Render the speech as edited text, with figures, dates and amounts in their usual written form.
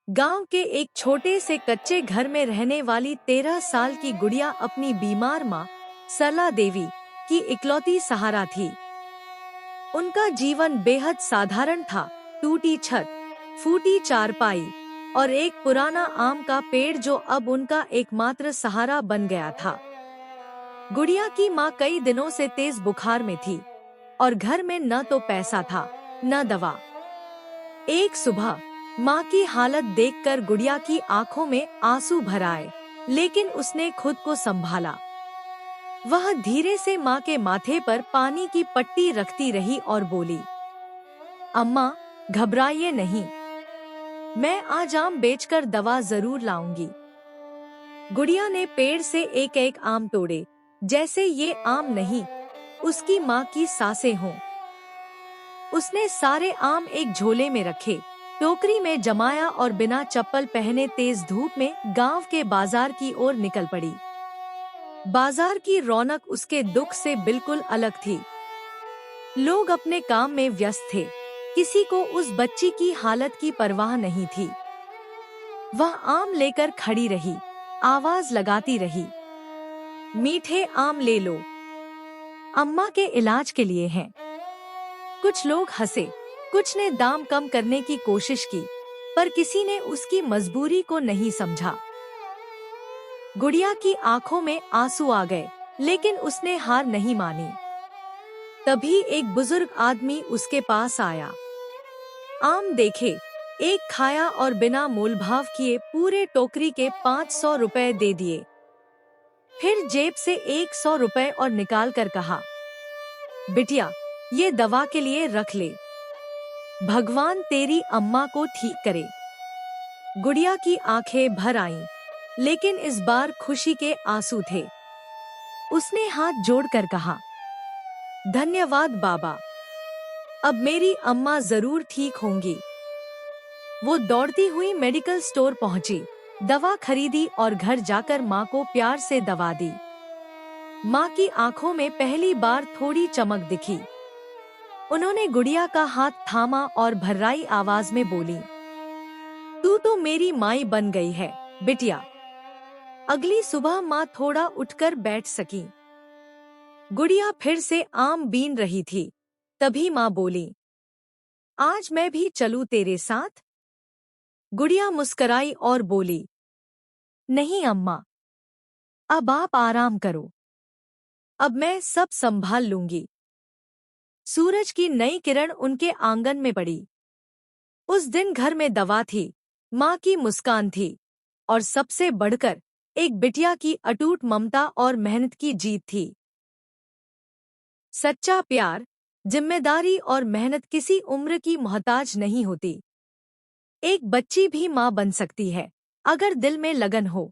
गांव के एक छोटे से कच्चे घर में रहने वाली 13 साल की गुड़िया अपनी बीमार माँ सरला देवी की इकलौती सहारा थी। उनका जीवन बेहद साधारण था। टूटी छत, फूटी चारपाई और एक पुराना आम का पेड़ जो अब उनका एकमात्र सहारा बन गया था। गुड़िया की माँ कई दिनों से तेज बुखार में थी और घर में न तो पैसा था न दवा। एक सुबह माँ की हालत देखकर गुड़िया की आंखों में आंसू भर आए, लेकिन उसने खुद को संभाला। वह धीरे से माँ के माथे पर पानी की पट्टी रखती रही और बोली, अम्मा, घबराइए नहीं, मैं आज आम बेचकर दवा जरूर लाऊंगी। गुड़िया ने पेड़ से एक एक आम तोड़े, जैसे ये आम नहीं, उसकी माँ की सांसें हों। उसने सारे आम एक झोले में रखे, टोकरी में जमाया और बिना चप्पल पहने तेज धूप में गांव के बाजार की ओर निकल पड़ी। बाजार की रौनक उसके दुख से बिल्कुल अलग थी। लोग अपने काम में व्यस्त थे, किसी को उस बच्ची की हालत की परवाह नहीं थी। वह आम लेकर खड़ी रही, आवाज लगाती रही, मीठे आम ले लो, अम्मा के इलाज के लिए हैं। कुछ लोग हंसे, कुछ ने दाम कम करने की कोशिश की, पर किसी ने उसकी मजबूरी को नहीं समझा। गुड़िया की आंखों में आंसू आ गए, लेकिन उसने हार नहीं मानी। तभी एक बुजुर्ग आदमी उसके पास आया। आम देखे, एक खाया और बिना मोलभाव किए पूरे टोकरी के 500 रुपए दे दिए। फिर जेब से 100 रुपए और निकाल कर कहा, बिटिया, ये दवा के लिए रख ले, भगवान तेरी अम्मा को ठीक करे। गुड़िया की आंखें भर आईं, लेकिन इस बार खुशी के आंसू थे। उसने हाथ जोड़कर कहा, धन्यवाद बाबा, अब मेरी अम्मा जरूर ठीक होंगी। वो दौड़ती हुई मेडिकल स्टोर पहुंची, दवा खरीदी और घर जाकर माँ को प्यार से दवा दी। माँ की आंखों में पहली बार थोड़ी चमक दिखी। उन्होंने गुड़िया का हाथ थामा और भर्राई आवाज में बोली, तू तो मेरी माई बन गई है बिटिया। अगली सुबह माँ थोड़ा उठकर बैठ सकी। गुड़िया फिर से आम बीन रही थी। तभी माँ बोली, आज मैं भी चलूं तेरे साथ? गुड़िया मुस्कराई और बोली, नहीं अम्मा, अब आप आराम करो, अब मैं सब संभाल लूंगी। सूरज की नई किरण उनके आंगन में पड़ी। उस दिन घर में दवा थी, माँ की मुस्कान थी और सबसे बढ़कर एक बिटिया की अटूट ममता और मेहनत की जीत थी। सच्चा प्यार, जिम्मेदारी और मेहनत किसी उम्र की मोहताज नहीं होती। एक बच्ची भी माँ बन सकती है, अगर दिल में लगन हो।